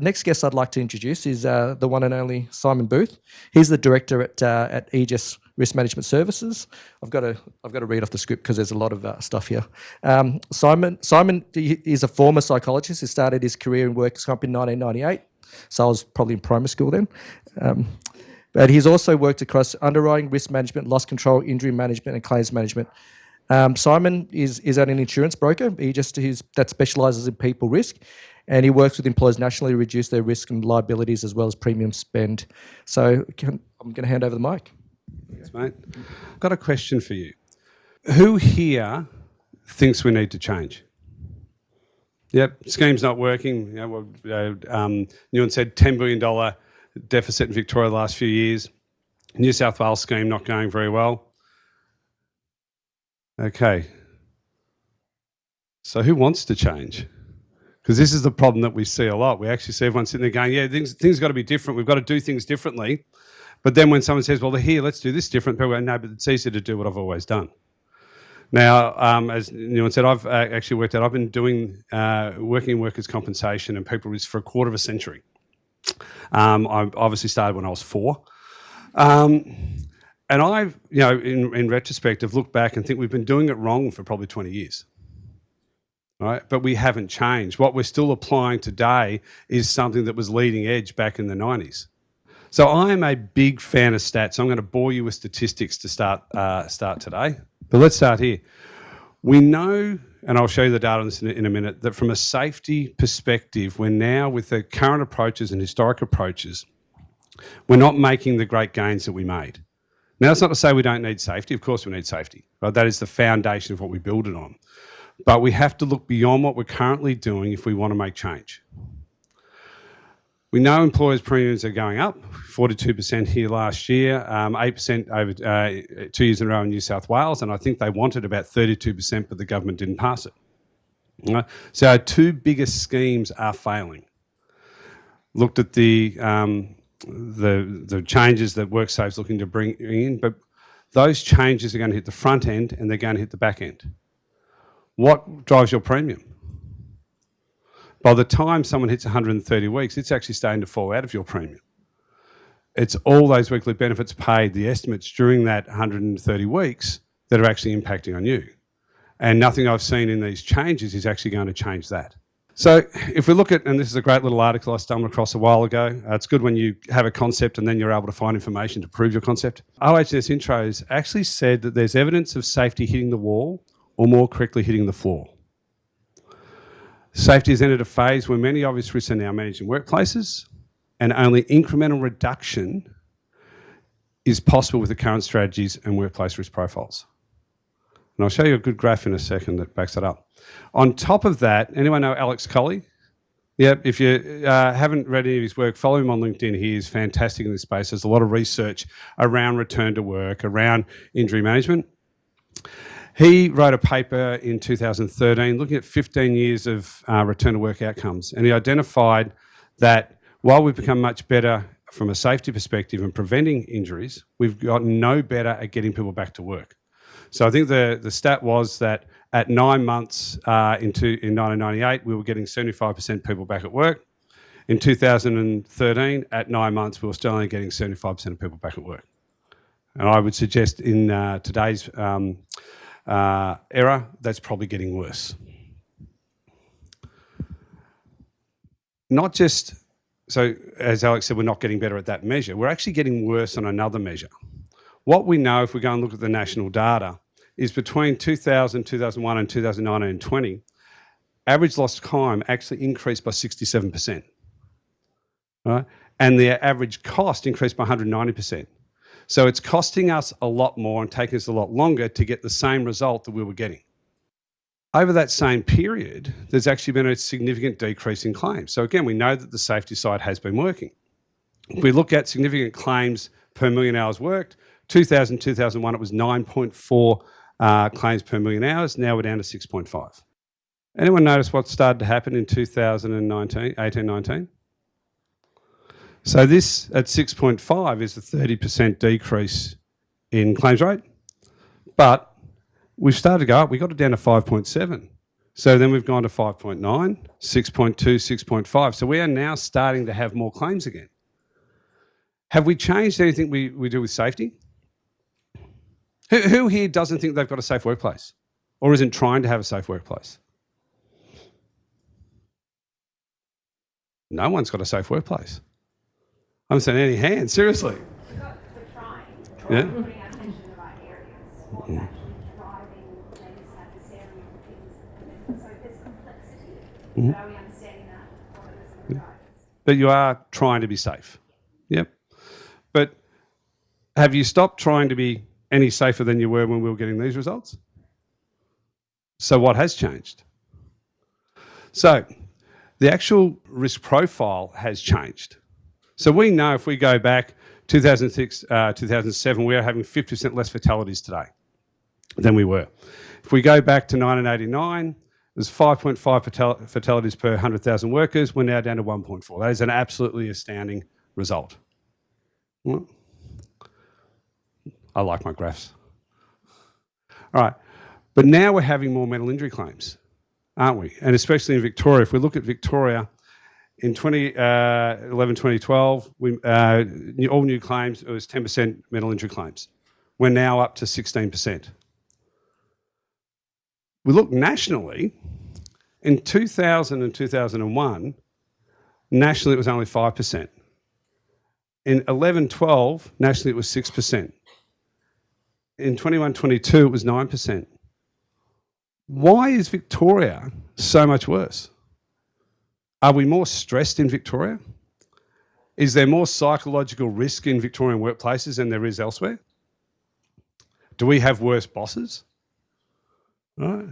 next guest I'd like to introduce is the one and only Simon Booth. He's the director at Aegis Risk Management Services. I've got to read off the script because there's a lot of stuff here. Simon is a former psychologist who started his career in workers' comp in 1998. So I was probably in primary school then. But he's also worked across underwriting, risk management, loss control, injury management, and claims management. Simon is an insurance broker. That specialises in people risk, and he works with employers nationally to reduce their risk and liabilities as well as premium spend. So I'm going to hand over the mic. Thanks, mate. I've got a question for you. Who here thinks we need to change? Yep, scheme's not working. Ewan said $10 billion deficit in Victoria the last few years. New South Wales scheme not going very well. Okay. So who wants to change? Because this is the problem that we see a lot. We actually see everyone sitting there going, yeah, things got to be different. We've got to do things differently. But then when someone says, well, here, let's do this different, people go, no, but it's easier to do what I've always done. Now, as Ewan said, I've actually worked out, I've been doing working in workers' compensation and people risk for a quarter of a century. I obviously started when I was 4. And I've, in retrospect, have looked back and think we've been doing it wrong for probably 20 years. Right? But we haven't changed. What we're still applying today is something that was leading edge back in the 90s. So I am a big fan of stats. I'm going to bore you with statistics to start today. But let's start here. We know, and I'll show you the data on this in a minute, that from a safety perspective, we're now, with the current approaches and historic approaches, we're not making the great gains that we made. Now, that's not to say we don't need safety. Of course we need safety. Right? That is the foundation of what we build it on. But we have to look beyond what we're currently doing if we want to make change. We know employers' premiums are going up, 42% here last year, 8% over 2 years in a row in New South Wales, and I think they wanted about 32%, but the government didn't pass it. So our 2 biggest schemes are failing. Looked at the changes that WorkSafe's looking to bring in, but those changes are going to hit the front end and they're going to hit the back end. What drives your premium? By the time someone hits 130 weeks, it's actually starting to fall out of your premium. It's all those weekly benefits paid, the estimates during that 130 weeks that are actually impacting on you. And nothing I've seen in these changes is actually going to change that. So if we look at, and this is a great little article I stumbled across a while ago, it's good when you have a concept and then you're able to find information to prove your concept. OHS Intros actually said that there's evidence of safety hitting the wall, or more correctly, hitting the floor. Safety has entered a phase where many obvious risks are now managed in workplaces, and only incremental reduction is possible with the current strategies and workplace risk profiles. And I'll show you a good graph in a second that backs that up. On top of that, anyone know Alex Colley? Yep, if you haven't read any of his work, follow him on LinkedIn. He is fantastic in this space. There's a lot of research around return to work, around injury management. He wrote a paper in 2013 looking at 15 years of return to work outcomes, and he identified that while we've become much better from a safety perspective in preventing injuries, we've gotten no better at getting people back to work. So I think the stat was that at 9 months in 1998, we were getting 75% people back at work. In 2013, at 9 months, we were still only getting 75% of people back at work. And I would suggest in today's era, that's probably getting worse. Not just, so as Alex said, we're not getting better at that measure. We're actually getting worse on another measure. What we know, if we go and look at the national data, is between 2000, 2001 and 2019 and 20, average lost time actually increased by 67%. Right? And the average cost increased by 190%. So it's costing us a lot more and taking us a lot longer to get the same result that we were getting. Over that same period, there's actually been a significant decrease in claims. So again, we know that the safety side has been working. If we look at significant claims per million hours worked, 2000, 2001, it was 9.4 claims per million hours. Now we're down to 6.5. Anyone notice what started to happen in 2019, 18, 19? So this at 6.5 is a 30% decrease in claims rate, but we've started to go up. We got it down to 5.7. So then we've gone to 5.9, 6.2, 6.5. So we are now starting to have more claims again. Have we changed anything we do with safety? Who here doesn't think they've got a safe workplace or isn't trying to have a safe workplace? No one's got a safe workplace. I haven't seen any hands, seriously. We're trying. Yeah. We're putting our attention in the right areas. What's actually driving latest adversarial things. So there's complexity. But are we understanding that? What are some of the drivers? But you are trying to be safe. Yep. But have you stopped trying to be any safer than you were when we were getting these results? So what has changed? So the actual risk profile has changed. So we know if we go back 2006, 2007, we are having 50% less fatalities today than we were. If we go back to 1989, there's 5.5 fatalities per 100,000 workers. We're now down to 1.4. That is an absolutely astounding result. Well, I like my graphs. All right, but now we're having more mental injury claims, aren't we? And especially in Victoria. If we look at Victoria, in 2011, 2012, all new claims, it was 10% mental injury claims. We're now up to 16%. We look nationally, in 2000 and 2001, nationally it was only 5%. In 11, 12, nationally it was 6%. In 21, 22, it was 9%. Why is Victoria so much worse? Are we more stressed in Victoria? Is there more psychological risk in Victorian workplaces than there is elsewhere? Do we have worse bosses? Right.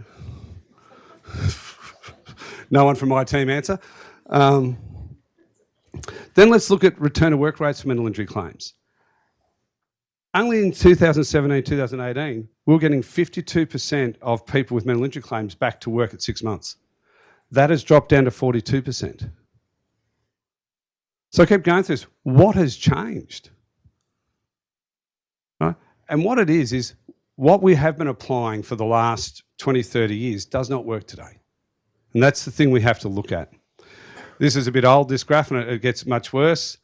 No one from my team answer. Then let's look at return to work rates for mental injury claims. Only in 2017, 2018, we were getting 52% of people with mental injury claims back to work at 6 months. That has dropped down to 42%. So I kept going through this. What has changed? Right? And what it is what we have been applying for the last 20, 30 years does not work today. And that's the thing we have to look at. This is a bit old, this graph, and it gets much worse.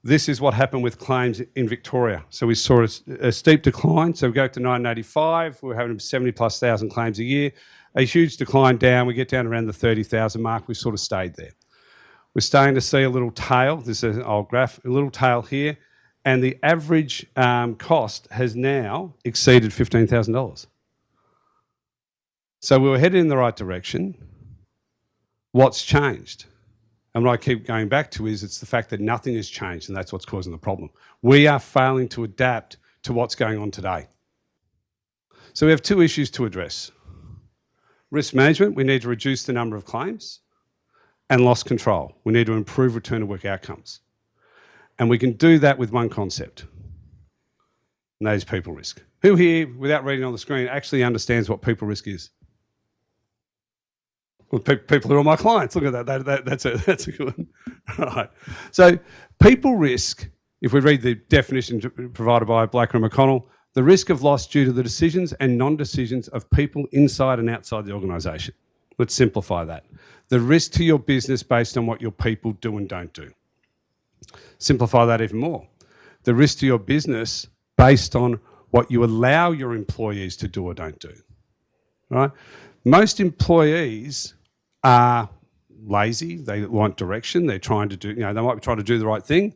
This is what happened with claims in Victoria. So we saw a steep decline. So we go to 1985, we were having 70+ thousand claims a year. A huge decline down. We get down around the 30,000 mark. We sort of stayed there. We're starting to see a little tail. This is an old graph, a little tail here. And the average cost has now exceeded $15,000. So we were headed in the right direction. What's changed? And what I keep going back to is it's the fact that nothing has changed, and that's what's causing the problem. We are failing to adapt to what's going on today. So we have two issues to address. Risk management, we need to reduce the number of claims, and loss control. We need to improve return to work outcomes. And we can do that with one concept, and that is people risk. Who here, without reading on the screen, actually understands what people risk is? Well, people who are my clients, look at that. That's a good one. All right. So people risk, if we read the definition provided by Blaker and McConnell, the risk of loss due to the decisions and non-decisions of people inside and outside the organisation. Let's simplify that. The risk to your business based on what your people do and don't do. Simplify that even more. The risk to your business based on what you allow your employees to do or don't do. Right? Most employees are lazy, they want direction, they're trying to do, they might be trying to do the right thing,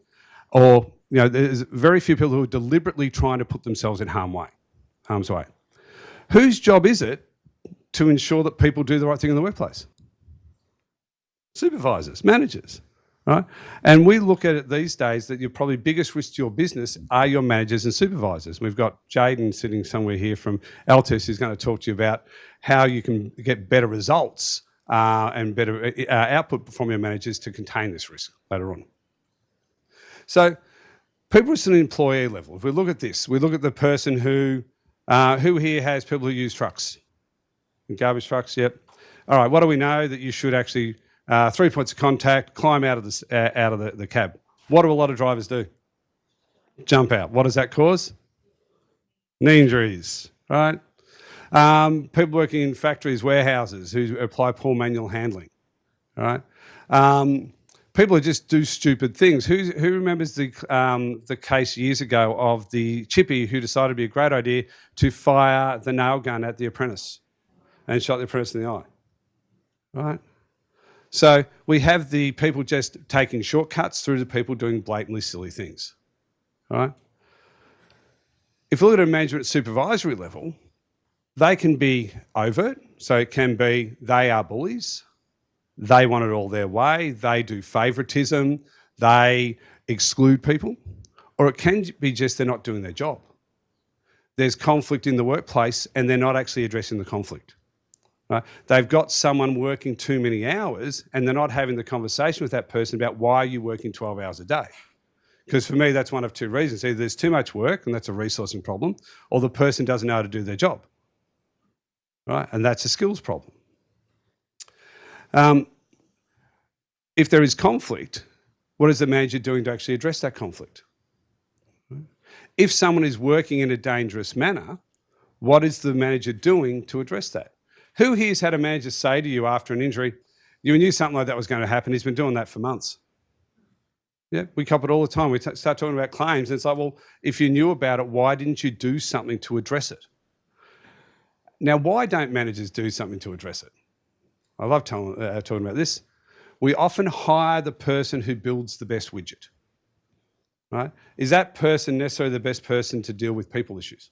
or there's very few people who are deliberately trying to put themselves in harm's way. Whose job is it to ensure that people do the right thing in the workplace? Supervisors, managers, right? And we look at it these days that your probably biggest risk to your business are your managers and supervisors. We've got Jaden sitting somewhere here from Altus who's going to talk to you about how you can get better results and better output from your managers to contain this risk later on. So people risk at an employee level. If we look at this, we look at the person who here has people who use trucks? Garbage trucks, yep. All right, what do we know? That you should actually 3 points of contact, climb out of the cab. What do a lot of drivers do? Jump out. What does that cause? Knee injuries, right? People working in factories, warehouses who apply poor manual handling. All right. People who just do stupid things. Who remembers the case years ago of the chippy who decided it'd be a great idea to fire the nail gun at the apprentice and shot the apprentice in the eye? Right. So we have the people just taking shortcuts through to people doing blatantly silly things. All right. If you look at a management supervisory level, they can be overt. So it can be they are bullies. They want it all their way. They do favouritism. They exclude people. Or it can be just they're not doing their job. There's conflict in the workplace and they're not actually addressing the conflict. Right? They've got someone working too many hours and they're not having the conversation with that person about why are you working 12 hours a day. Because for me, that's one of two reasons. Either there's too much work and that's a resourcing problem, or the person doesn't know how to do their job. Right? And that's a skills problem. If there is conflict, what is the manager doing to actually address that conflict? If someone is working in a dangerous manner, what is the manager doing to address that? Who here's had a manager say to you after an injury, you knew something like that was going to happen, he's been doing that for months? Yeah, we cop it all the time. We start talking about claims and it's like, well, if you knew about it, why didn't you do something to address it? Now, why don't managers do something to address it? I love talking about this. We often hire the person who builds the best widget. Right? Is that person necessarily the best person to deal with people issues?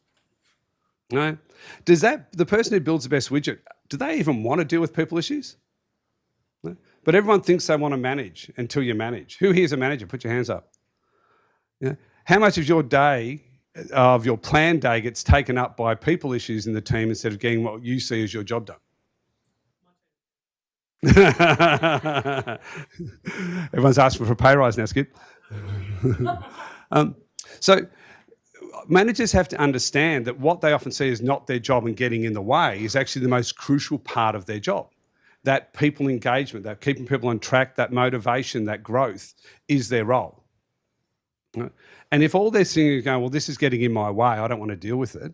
No. The person who builds the best widget, do they even want to deal with people issues? No. But everyone thinks they want to manage until you manage. Who here is a manager? Put your hands up. Yeah. How much of your day, of your planned day, gets taken up by people issues in the team instead of getting what you see as your job done? Everyone's asking for a pay rise now, Skip. So managers have to understand that what they often see as not their job and getting in the way is actually the most crucial part of their job. That people engagement, that keeping people on track, that motivation, that growth is their role. And if all they're seeing is going, well, this is getting in my way, I don't want to deal with it.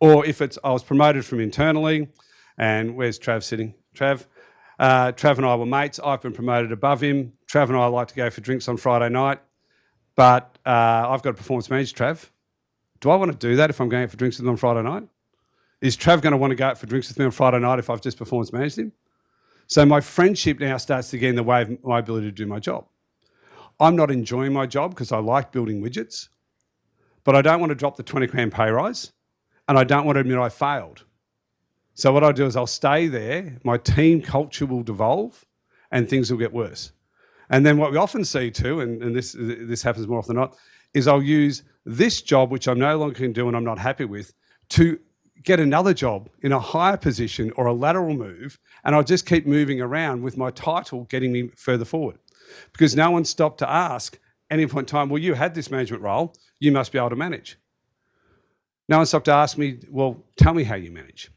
Or if it's, I was promoted from internally, and where's Trav sitting? Trav and I were mates. I've been promoted above him. Trav and I like to go for drinks on Friday night, but I've got a performance manager, Trav. Do I want to do that if I'm going out for drinks with him on Friday night? Is Trav going to want to go out for drinks with me on Friday night if I've just performance managed him? So my friendship now starts to get in the way of my ability to do my job. I'm not enjoying my job because I like building widgets, but I don't want to drop the 20 grand pay rise and I don't want to admit I failed. So what I'll do is I'll stay there, my team culture will devolve and things will get worse. And then what we often see too, and this happens more often than not, is I'll use this job, which I'm no longer can do and I'm not happy with, to get another job in a higher position or a lateral move, and I'll just keep moving around with my title getting me further forward. Because no one stopped to ask at any point in time, well, you had this management role, you must be able to manage. No one stopped to ask me, well, tell me how you manage.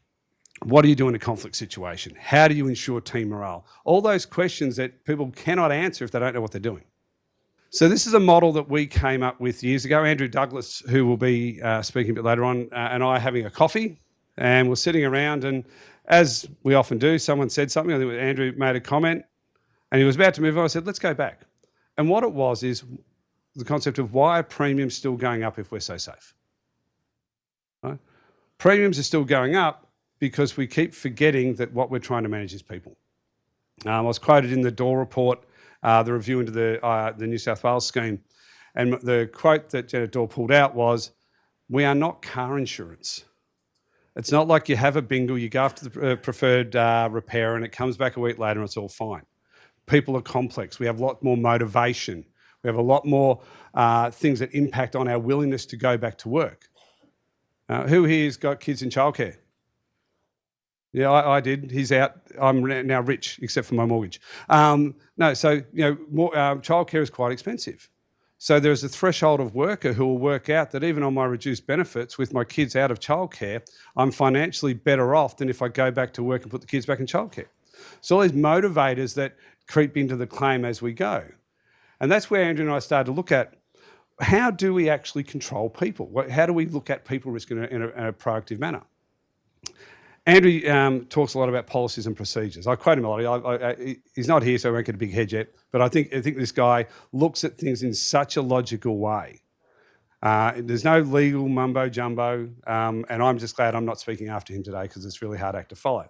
What do you do in a conflict situation? How do you ensure team morale? All those questions that people cannot answer if they don't know what they're doing. So this is a model that we came up with years ago. Andrew Douglas, who will be speaking a bit later on, and I having a coffee, and we're sitting around, and as we often do, someone said something. I think Andrew made a comment, and he was about to move on. I said, let's go back. And what it was is the concept of why are premiums still going up if we're so safe? Right? Premiums are still going up because we keep forgetting that what we're trying to manage is people. I was quoted in the Door report, the review into the New South Wales scheme, and the quote that Janet Dorr pulled out was, we are not car insurance. It's not like you have a bingle, you go after the preferred repair and it comes back a week later and it's all fine. People are complex. We have a lot more motivation. We have a lot more things that impact on our willingness to go back to work. Who here's got kids in childcare? Yeah, I did. He's out. I'm now rich, except for my mortgage. Childcare is quite expensive. So there's a threshold of worker who will work out that even on my reduced benefits with my kids out of childcare, I'm financially better off than if I go back to work and put the kids back in childcare. So all these motivators that creep into the claim as we go. And that's where Andrew and I started to look at, how do we actually control people? How do we look at people risk in a proactive manner? Andrew talks a lot about policies and procedures. I quote him a lot. He's not here, so I won't get a big head yet. But I think this guy looks at things in such a logical way. There's no legal mumbo jumbo, and I'm just glad I'm not speaking after him today because it's a really hard act to follow.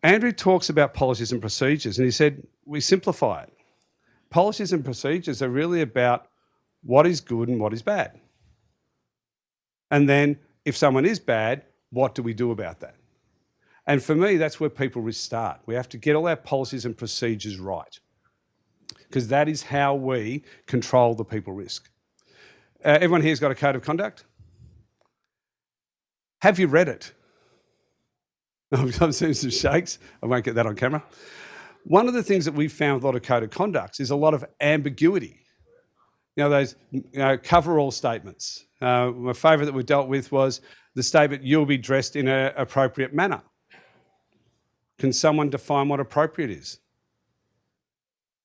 Andrew talks about policies and procedures, and he said we simplify it. Policies and procedures are really about what is good and what is bad. And then if someone is bad, what do we do about that? And for me, that's where people risk start. We have to get all our policies and procedures right, because that is how we control the people risk. Everyone here's got a code of conduct? Have you read it? I'm seeing some shakes. I won't get that on camera. One of the things that we found with a lot of code of conducts is a lot of ambiguity. Those cover-all statements. My favourite that we dealt with was the statement, you'll be dressed in an appropriate manner. Can someone define what appropriate is?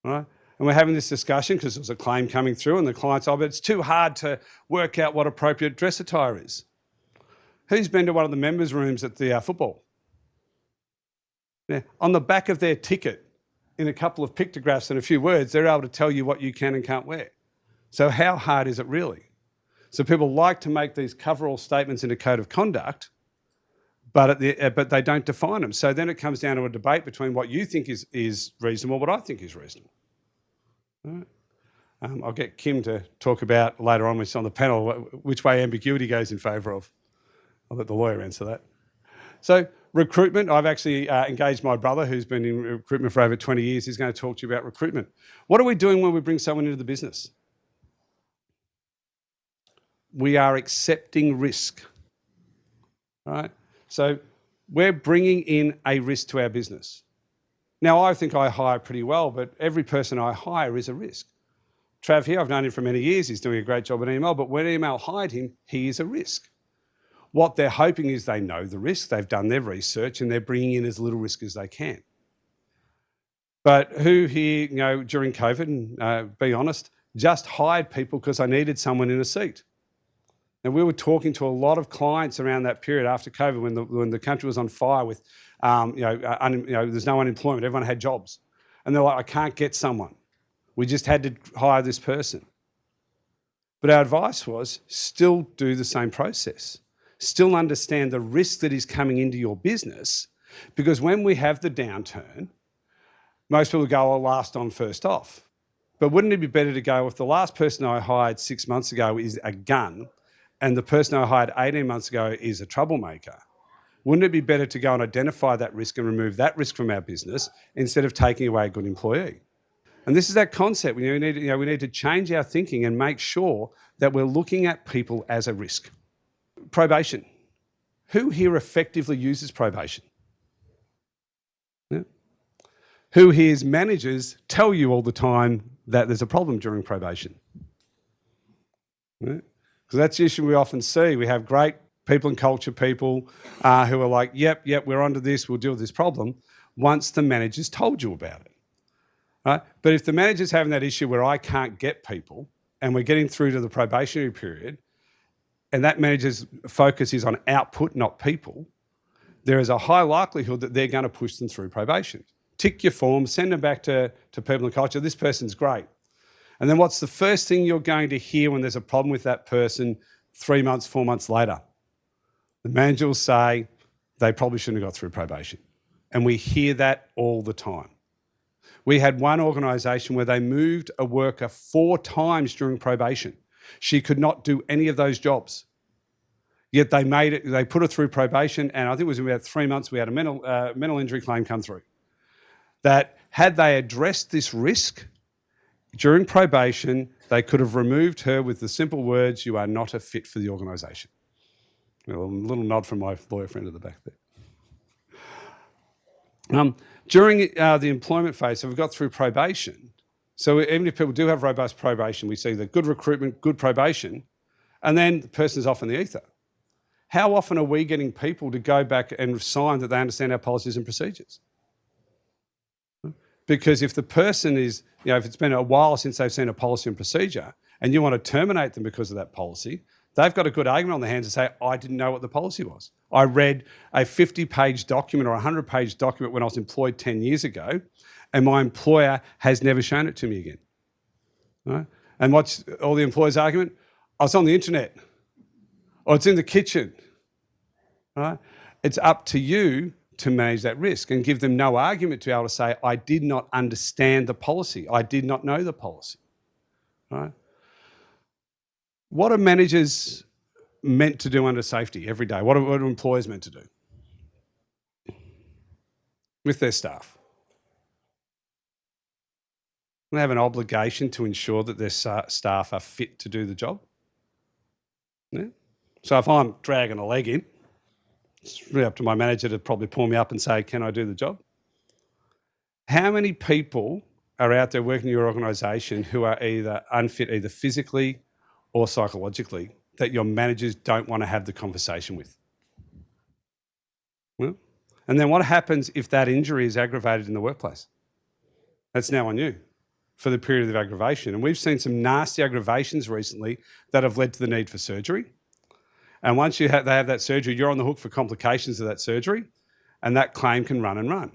Right? And we're having this discussion because there was a claim coming through and the client's, but it's too hard to work out what appropriate dress attire is. Who's been to one of the members' rooms at the football? Yeah. On the back of their ticket, in a couple of pictographs and a few words, they're able to tell you what you can and can't wear. So how hard is it really? So people like to make these cover-all statements in a code of conduct, but they don't define them. So then it comes down to a debate between what you think is reasonable, what I think is reasonable. All right. I'll get Kim to talk about later on when she's on the panel which way ambiguity goes in favour of. I'll let the lawyer answer that. So recruitment, I've actually engaged my brother who's been in recruitment for over 20 years. He's going to talk to you about recruitment. What are we doing when we bring someone into the business? We are accepting risk, right? So we're bringing in a risk to our business. Now, I think I hire pretty well, but every person I hire is a risk. Trav here, I've known him for many years. He's doing a great job at EML, but when EML hired him, he is a risk. What they're hoping is they know the risk, they've done their research, and they're bringing in as little risk as they can. But who here, during COVID, and be honest, just hired people because I needed someone in a seat? And we were talking to a lot of clients around that period after COVID when the country was on fire with, there's no unemployment, everyone had jobs. And they're like, I can't get someone. We just had to hire this person. But our advice was still do the same process. Still understand the risk that is coming into your business, because when we have the downturn, most people go, oh, last on, first off. But wouldn't it be better to go, if the last person I hired 6 months ago is a gun and the person I hired 18 months ago is a troublemaker, wouldn't it be better to go and identify that risk and remove that risk from our business instead of taking away a good employee? And this is that concept. We need to change our thinking and make sure that we're looking at people as a risk. Probation. Who here effectively uses probation? Yeah. Who here's managers tell you all the time that there's a problem during probation? Yeah. Because that's the issue we often see. We have great people and culture people who are like, yep, we're onto this, we'll deal with this problem, once the manager's told you about it. Right? But if the manager's having that issue where I can't get people and we're getting through to the probationary period and that manager's focus is on output, not people, there is a high likelihood that they're going to push them through probation. Tick your form, send them back to people and culture. This person's great. And then what's the first thing you're going to hear when there's a problem with that person 3 months, 4 months later? The manager will say, they probably shouldn't have got through probation. And we hear that all the time. We had one organisation where they moved a worker 4 times during probation. She could not do any of those jobs. Yet they put her through probation, and I think it was about 3 months we had a mental injury claim come through. That had they addressed this risk during probation, they could have removed her with the simple words, you are not a fit for the organisation. A little nod from my lawyer friend at the back there. During the employment phase, so we've got through probation. So even if people do have robust probation, we see the good recruitment, good probation, and then the person's off in the ether. How often are we getting people to go back and sign that they understand our policies and procedures? Because if the person is, if it's been a while since they've seen a policy and procedure and you want to terminate them because of that policy, They've got a good argument on their hands to say, I didn't know what the policy was. I read a 50-page document or a 100-page document when I was employed 10 years ago, and my employer has never shown it to me again. Right? And what's all the employer's argument? Oh, it's on the internet, or it's in the kitchen. Right? It's up to you to manage that risk and give them no argument to be able to say, I did not understand the policy. I did not know the policy. Right? What are managers meant to do under safety every day? What are employers meant to do with their staff? They have an obligation to ensure that their staff are fit to do the job. Yeah? So if I'm dragging a leg in, it's really up to my manager to probably pull me up and say, can I do the job? How many people are out there working in your organisation who are either unfit, either physically or psychologically, that your managers don't want to have the conversation with? Well, and then what happens if that injury is aggravated in the workplace? That's now on you for the period of aggravation. And we've seen some nasty aggravations recently that have led to the need for surgery. And once they have that surgery, you're on the hook for complications of that surgery, and that claim can run and run.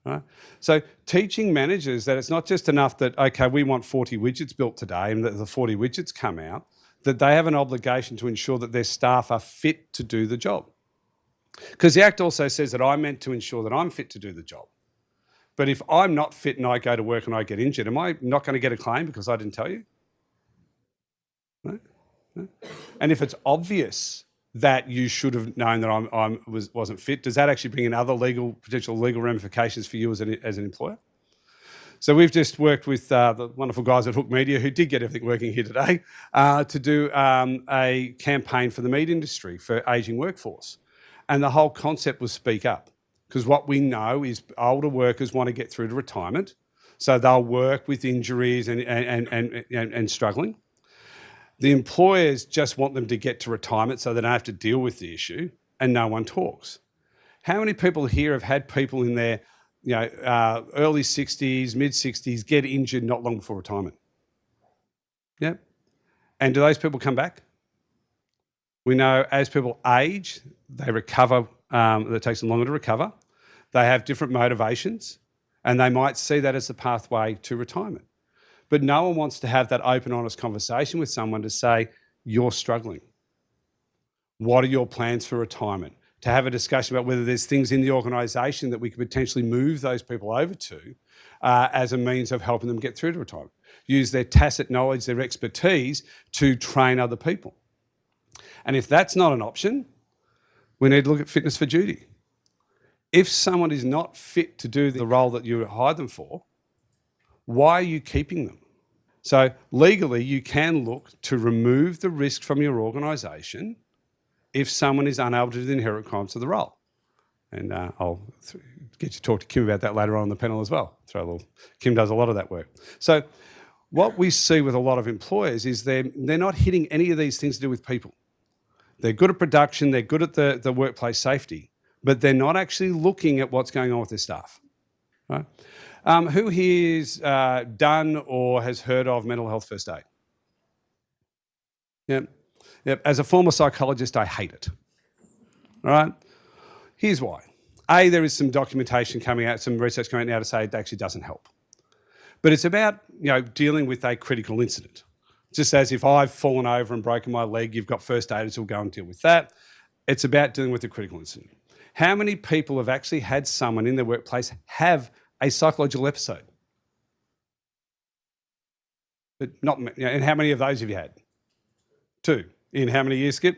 Right? So teaching managers that it's not just enough that, okay, we want 40 widgets built today and that the 40 widgets come out, that they have an obligation to ensure that their staff are fit to do the job. Because the Act also says that I'm meant to ensure that I'm fit to do the job. But if I'm not fit and I go to work and I get injured, am I not going to get a claim because I didn't tell you? No? No? And if it's obvious that you should have known that I wasn't fit, does that actually bring in other potential legal ramifications for you as an employer? So we've just worked with the wonderful guys at Hook Media, who did get everything working here today, to do a campaign for the meat industry for ageing workforce. And the whole concept was speak up, because what we know is older workers want to get through to retirement, so they'll work with injuries and struggling. The employers just want them to get to retirement so they don't have to deal with the issue, and no one talks. How many people here have had people in their early 60s, mid 60s get injured not long before retirement? Yep. And do those people come back? We know as people age, they recover, it takes them longer to recover. They have different motivations, and they might see that as a pathway to retirement. But no one wants to have that open, honest conversation with someone to say, you're struggling. What are your plans for retirement? To have a discussion about whether there's things in the organisation that we could potentially move those people over to as a means of helping them get through to retirement. Use their tacit knowledge, their expertise to train other people. And if that's not an option, we need to look at fitness for duty. If someone is not fit to do the role that you hired them for, why are you keeping them? So legally, you can look to remove the risk from your organisation if someone is unable to do the inherent crimes of the role. And I'll get you to talk to Kim about that later on in the panel as well. Kim does a lot of that work. So what we see with a lot of employers is they're not hitting any of these things to do with people. They're good at production, they're good at the workplace safety, but they're not actually looking at what's going on with their staff. Right? Who here's done or has heard of mental health first aid? Yep. As a former psychologist, I hate it. All right? Here's why. A, there is some documentation coming out, some research coming out now to say it actually doesn't help. But it's about dealing with a critical incident. Just as if I've fallen over and broken my leg, you've got first aiders who'll go and deal with that. It's about dealing with a critical incident. How many people have actually had someone in their workplace have a psychological episode? But not, and how many of those have you had? 2. In how many years, Skip?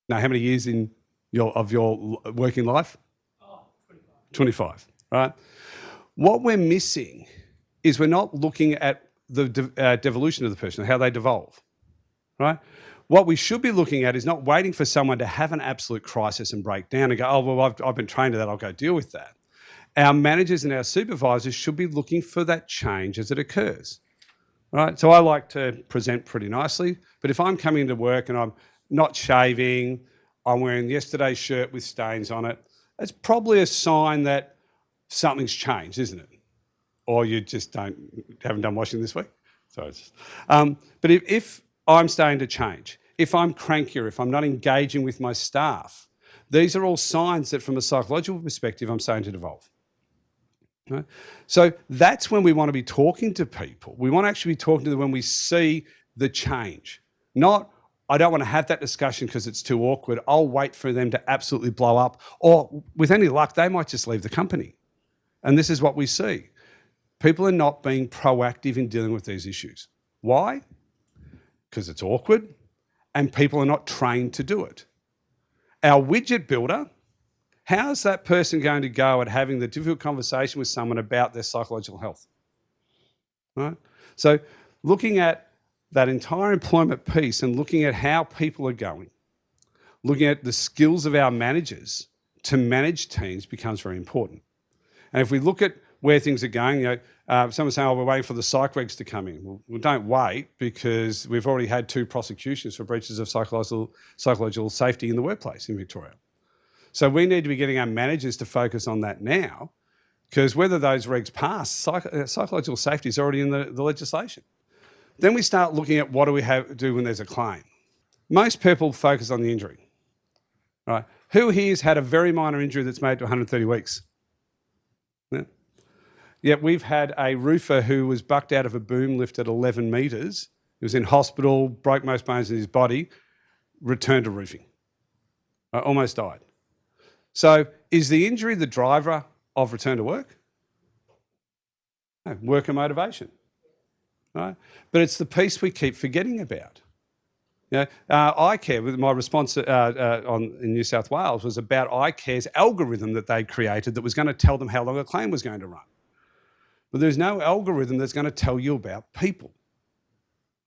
No, how many years of your working life? 25, right? What we're missing is we're not looking at the devolution of the person, how they devolve, right? What we should be looking at is not waiting for someone to have an absolute crisis and break down and go, oh, well, I've been trained to that, I'll go deal with that. Our managers and our supervisors should be looking for that change as it occurs, right? So I like to present pretty nicely, but if I'm coming into work and I'm not shaving, I'm wearing yesterday's shirt with stains on it, that's probably a sign that something's changed, isn't it? Or you just haven't done washing this week. So but if I'm starting to change. If I'm crankier, if I'm not engaging with my staff, these are all signs that from a psychological perspective, I'm starting to devolve. Right? So that's when we want to be talking to people. We want to actually be talking to them when we see the change. Not, I don't want to have that discussion because it's too awkward. I'll wait for them to absolutely blow up. Or with any luck, they might just leave the company. And this is what we see. People are not being proactive in dealing with these issues. Why? Because it's awkward and people are not trained to do it. Our widget builder, how's that person going to go at having the difficult conversation with someone about their psychological health? Right? So looking at that entire employment piece and looking at how people are going, looking at the skills of our managers to manage teams becomes very important. And if we look at where things are going, someone's saying, oh, we're waiting for the psych regs to come in. Well, don't wait, because we've already had 2 prosecutions for breaches of psychological safety in the workplace in Victoria. So we need to be getting our managers to focus on that now, because whether those regs pass, psychological safety is already in the legislation. Then we start looking at what do we have to do when there's a claim. Most people focus on the injury, right? Who here has had a very minor injury that's made it to 130 weeks? Yeah. Yet we've had a roofer who was bucked out of a boom lift at 11 metres. He was in hospital, broke most bones in his body, returned to roofing. Almost died. So is the injury the driver of return to work? No, worker motivation. Right? But it's the piece we keep forgetting about. iCare, with my response in New South Wales, was about iCare's algorithm that they created that was going to tell them how long a claim was going to run. But there's no algorithm that's going to tell you about people.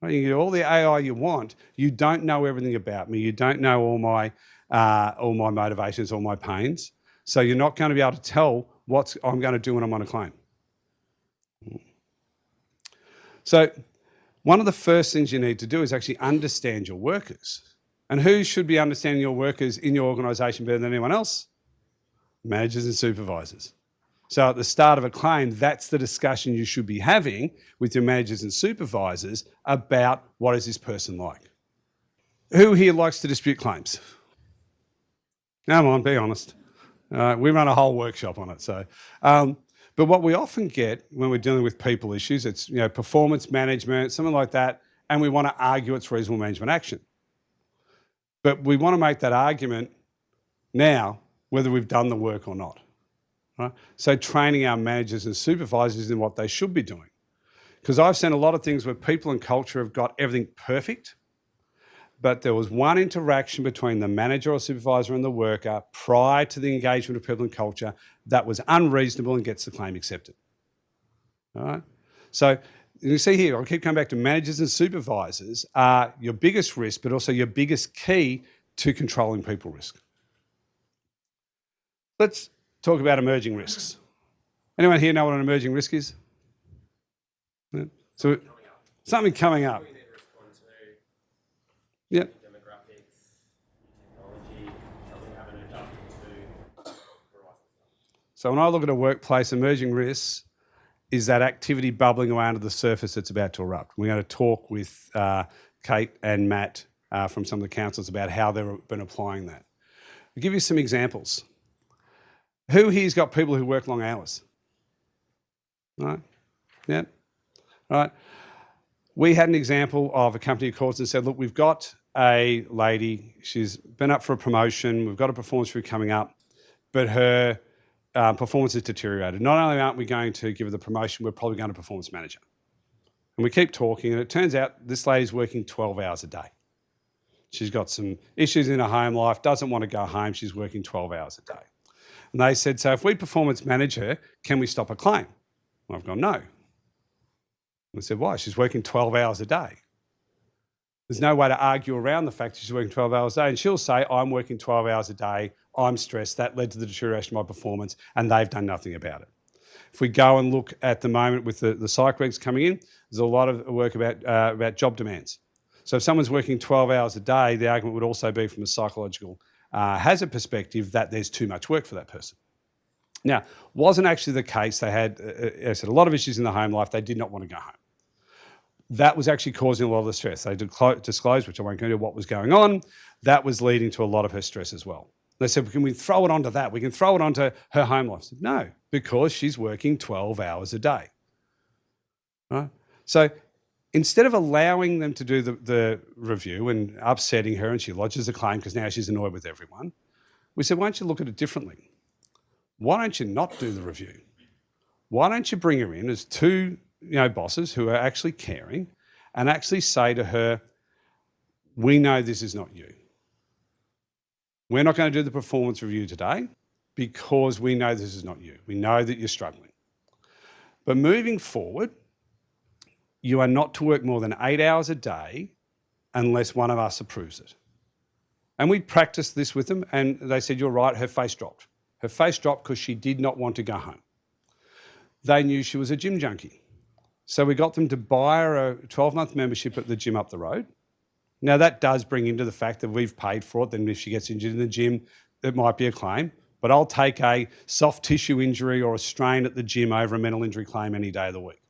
Right? You can do all the AI you want. You don't know everything about me. You don't know all my motivations, all my pains. So you're not going to be able to tell what I'm going to do when I'm on a claim. So one of the first things you need to do is actually understand your workers. And who should be understanding your workers in your organisation better than anyone else? Managers and supervisors. So at the start of a claim, that's the discussion you should be having with your managers and supervisors about what is this person like. Who here likes to dispute claims? Come on, be honest. We run a whole workshop on it. So, but what we often get when we're dealing with people issues, it's performance management, something like that, and we want to argue it's reasonable management action. But we want to make that argument now, whether we've done the work or not. Right? So training our managers and supervisors in what they should be doing. Because I've seen a lot of things where people and culture have got everything perfect, but there was one interaction between the manager or supervisor and the worker prior to the engagement of people and culture that was unreasonable and gets the claim accepted. All right? So you see here, I'll keep coming back to managers and supervisors are your biggest risk, but also your biggest key to controlling people risk. Let's talk about emerging risks. Anyone here know what an emerging risk is? Yeah. So something coming up. Yeah. Demographics, technology, something we haven't adapted to. So when I look at a workplace, emerging risks is that activity bubbling away under the surface that's about to erupt. We're going to talk with Kate and Matt from some of the councils about how they've been applying that. I'll give you some examples. Who here's got people who work long hours? Right? Yeah. Right. We had an example of a company who called us and said, look, we've got a lady, she's been up for a promotion, we've got a performance review coming up, but her performance has deteriorated. Not only aren't we going to give her the promotion, we're probably going to performance manager. And we keep talking, and it turns out this lady's working 12 hours a day. She's got some issues in her home life, doesn't want to go home, she's working 12 hours a day. And they said, so if we performance manage her, can we stop a claim? And I've gone, no. I said, why? She's working 12 hours a day. There's no way to argue around the fact that she's working 12 hours a day. And she'll say, I'm working 12 hours a day, I'm stressed, that led to the deterioration of my performance, and they've done nothing about it. If we go and look at the moment with the psych regs coming in, there's a lot of work about job demands. So if someone's working 12 hours a day, the argument would also be from a psychological hazard perspective that there's too much work for that person. Now, wasn't actually the case. They had, as I said, a lot of issues in the home life. They did not want to go home. that was actually causing a lot of the stress. They disclosed, which I won't go into, what was going on. That was leading to a lot of her stress as well. They said, can we throw it onto that? We can throw it onto her home life. I said, no, because she's working 12 hours a day. Right? So instead of allowing them to do the review and upsetting her, and she lodges a claim because now she's annoyed with everyone, we said, why don't you look at it differently? Why don't you not do the review? Why don't you bring her in as two bosses who are actually caring and actually say to her, we know this is not you. We're not going to do the performance review today because we know this is not you. We know that you're struggling. But moving forward, you are not to work more than 8 hours a day unless one of us approves it. And we practiced this with them, and they said, you're right, her face dropped. Her face dropped because she did not want to go home. They knew she was a gym junkie. So we got them to buy her a 12-month membership at the gym up the road. Now, that does bring into the fact that we've paid for it. Then if she gets injured in the gym, it might be a claim. But I'll take a soft tissue injury or a strain at the gym over a mental injury claim any day of the week.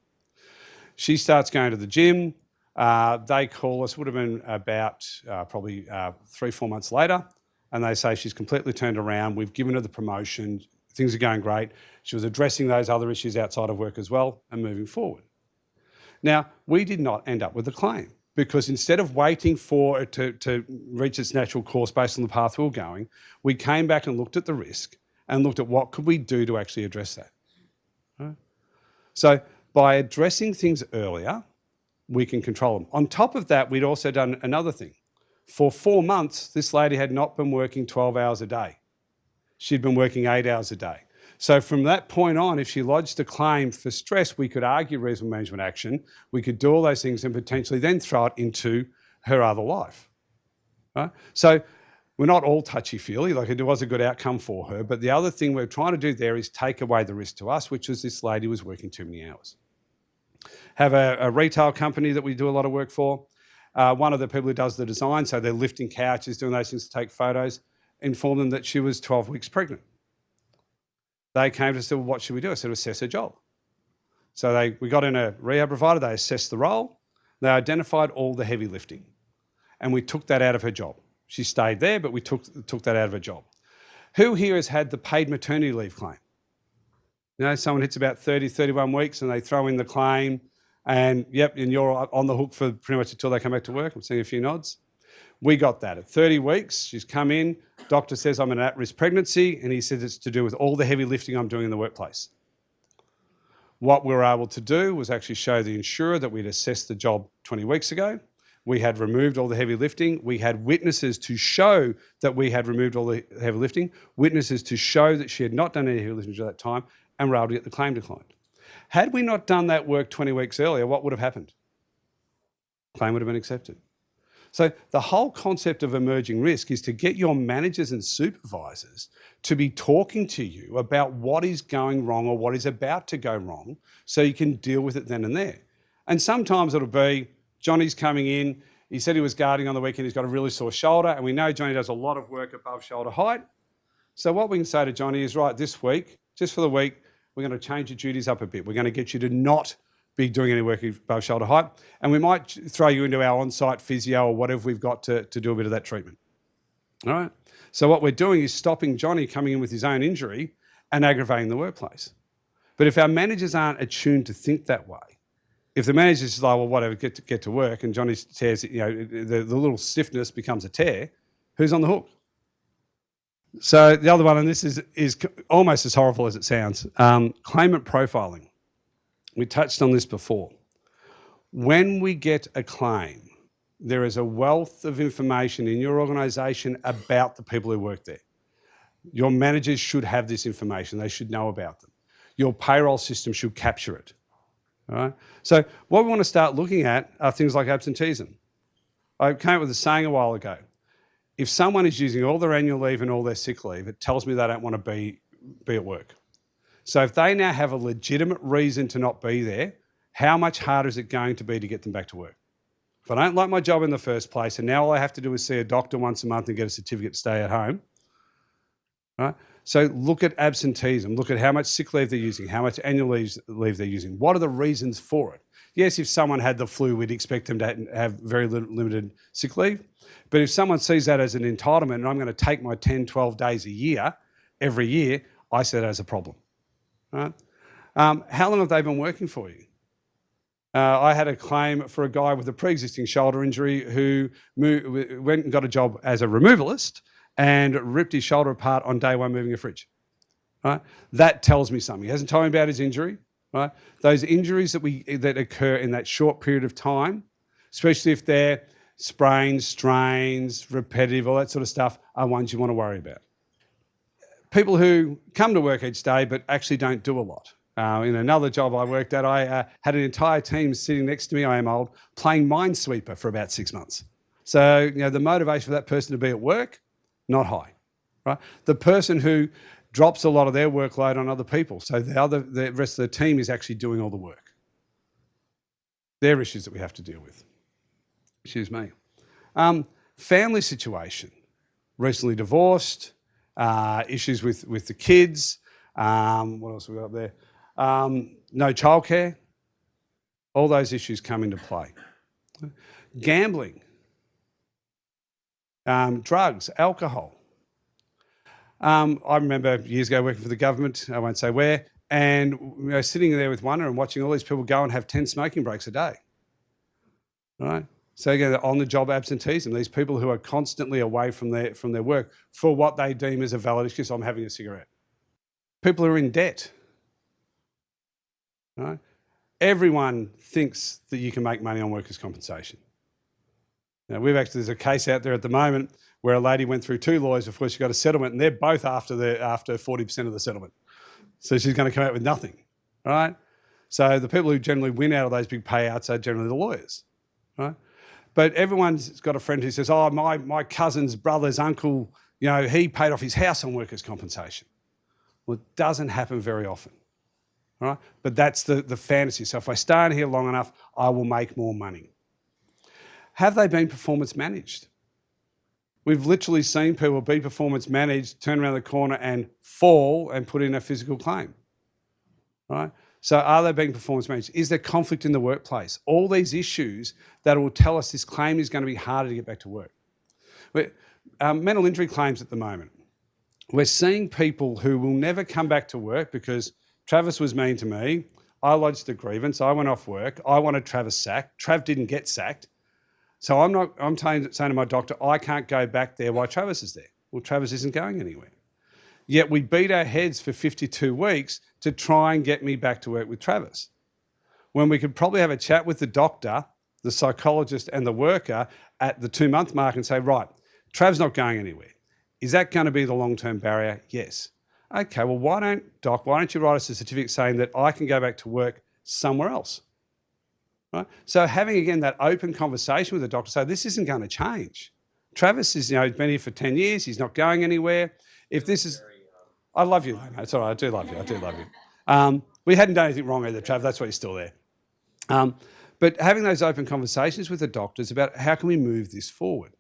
She starts going to the gym. They call us, would have been about probably 3-4 months later, and they say she's completely turned around. We've given her the promotion. Things are going great. She was addressing those other issues outside of work as well and moving forward. Now, we did not end up with a claim because instead of waiting for it to reach its natural course based on the path we were going, we came back and looked at the risk and looked at what could we do to actually address that. Right? So by addressing things earlier, we can control them. On top of that, we'd also done another thing. For 4 months, this lady had not been working 12 hours a day. She'd been working 8 hours a day. So from that point on, if she lodged a claim for stress, we could argue reasonable management action. We could do all those things and potentially then throw it into her other life. Right? So we're not all touchy-feely, like it was a good outcome for her. But the other thing we're trying to do there is take away the risk to us, which was this lady was working too many hours. Have a retail company that we do a lot of work for. One of the people who does the design, so they're lifting couches, doing those things to take photos, informed them that she was 12 weeks pregnant. They came to us and said, well, what should we do? I said, assess her job. So we got in a rehab provider, they assessed the role, they identified all the heavy lifting, and we took that out of her job. She stayed there, but we took that out of her job. Who here has had the paid maternity leave claim? Someone hits about 30, 31 weeks and they throw in the claim and you're on the hook for pretty much until they come back to work. I'm seeing a few nods. We got that. At 30 weeks, she's come in, doctor says I'm an at-risk pregnancy, and he says it's to do with all the heavy lifting I'm doing in the workplace. What we were able to do was actually show the insurer that we'd assessed the job 20 weeks ago. We had removed all the heavy lifting. We had witnesses to show that we had removed all the heavy lifting, witnesses to show that she had not done any heavy lifting at that time, and we're able to get the claim declined. Had we not done that work 20 weeks earlier, what would have happened? Claim would have been accepted. So the whole concept of emerging risk is to get your managers and supervisors to be talking to you about what is going wrong or what is about to go wrong so you can deal with it then and there. And sometimes it'll be, Johnny's coming in, he said he was guarding on the weekend, he's got a really sore shoulder, and we know Johnny does a lot of work above shoulder height. So what we can say to Johnny is, right, this week, just for the week, we're going to change your duties up a bit. We're going to get you to not be doing any work above shoulder height. And we might throw you into our on-site physio or whatever we've got to do a bit of that treatment. All right? So what we're doing is stopping Johnny coming in with his own injury and aggravating the workplace. But if our managers aren't attuned to think that way, if the manager's just like, well, whatever, get to work, and Johnny tears, the little stiffness becomes a tear, who's on the hook? So the other one, and this is almost as horrible as it sounds, claimant profiling. We touched on this before. When we get a claim, there is a wealth of information in your organisation about the people who work there. Your managers should have this information. They should know about them. Your payroll system should capture it. All right? So what we want to start looking at are things like absenteeism. I came up with a saying a while ago. If someone is using all their annual leave and all their sick leave, it tells me they don't want to be at work. So if they now have a legitimate reason to not be there, how much harder is it going to be to get them back to work? If I don't like my job in the first place and now all I have to do is see a doctor once a month and get a certificate to stay at home, right? So look at absenteeism, look at how much sick leave they're using, how much annual leave they're using. What are the reasons for it? Yes, if someone had the flu, we'd expect them to have very limited sick leave. But if someone sees that as an entitlement and I'm going to take my 10, 12 days a year, every year, I see that as a problem. Right? How long have they been working for you? I had a claim for a guy with a pre-existing shoulder injury who went and got a job as a removalist and ripped his shoulder apart on day one moving a fridge. Right? That tells me something. He hasn't told me about his injury. Right? Those injuries that occur in that short period of time, especially if they're sprains, strains, repetitive, all that sort of stuff, are ones you want to worry about. People who come to work each day but actually don't do a lot. In another job I worked at, I had an entire team sitting next to me, I am old, playing Minesweeper for about 6 months. So, the motivation for that person to be at work, not high. Right? The person who drops a lot of their workload on other people, so the rest of the team is actually doing all the work. They're issues that we have to deal with. Excuse me. Family situation, recently divorced, issues with the kids, what else have we got up there? No childcare, all those issues come into play. Gambling, drugs, alcohol. I remember years ago working for the government, I won't say where, and sitting there with one and watching all these people go and have 10 smoking breaks a day. Right? So again, on-the-job absenteeism, these people who are constantly away from their work for what they deem as a valid excuse, I'm having a cigarette. People who are in debt. Right? Everyone thinks that you can make money on workers' compensation. Now, there's a case out there at the moment where a lady went through 2 lawyers before she got a settlement, and they're both after 40% of the settlement. So she's going to come out with nothing, right? So the people who generally win out of those big payouts are generally the lawyers, right? But everyone's got a friend who says, oh, my cousin's brother's uncle, he paid off his house on workers' compensation. Well, it doesn't happen very often, right? But that's the fantasy. So if I stay in here long enough, I will make more money. Have they been performance managed? We've literally seen people be performance managed, turn around the corner and fall and put in a physical claim, right? So are they being performance managed? Is there conflict in the workplace? All these issues that will tell us this claim is going to be harder to get back to work. Mental injury claims at the moment. We're seeing people who will never come back to work because Travis was mean to me, I lodged a grievance, I went off work, I wanted Travis sacked, Trav didn't get sacked. So I'm saying to my doctor, I can't go back there while Travis is there. Well, Travis isn't going anywhere. Yet we beat our heads for 52 weeks to try and get me back to work with Travis. When we could probably have a chat with the doctor, the psychologist and the worker at the 2-month mark and say, right, Trav's not going anywhere. Is that going to be the long-term barrier? Yes. Okay, well, why don't you write us a certificate saying that I can go back to work somewhere else? Right? So having, again, that open conversation with the doctor, say this isn't going to change. Travis is, he's been here for 10 years. He's not going anywhere. If this is, I love you. No, it's all right. I do love you. We hadn't done anything wrong either, Trav. That's why you're still there. But having those open conversations with the doctors about how can we move this forward.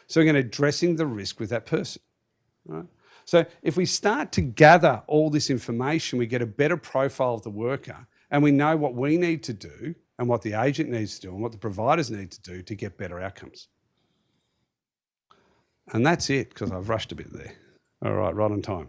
So again, addressing the risk with that person. Right? So if we start to gather all this information, we get a better profile of the worker and we know what we need to do and what the agent needs to do and what the providers need to do to get better outcomes. And that's it, because I've rushed a bit there. All right, right on time.